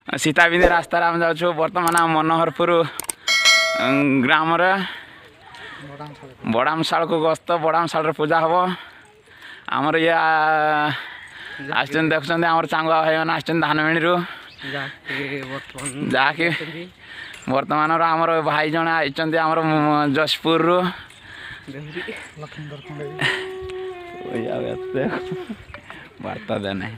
सीताबिंदी रास्तार आम जाऊँ बर्तमान मनोहरपुर ग्राम बड़ामशाल को गस्त बड़ामशाल पूजा हम आमर ये आम देखुं आम चांगुआ भाई मैंने आस धानमिणी जहाँकि बर्तमान आमर भाई जन आई जशपुर रु वार्ता देने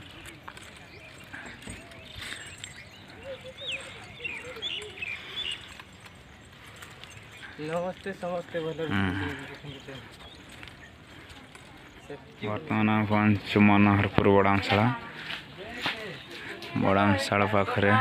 नमस्ते समस्ते बर्तमान पहुँचु मनोहरपुर बड़ामशाला पाखरे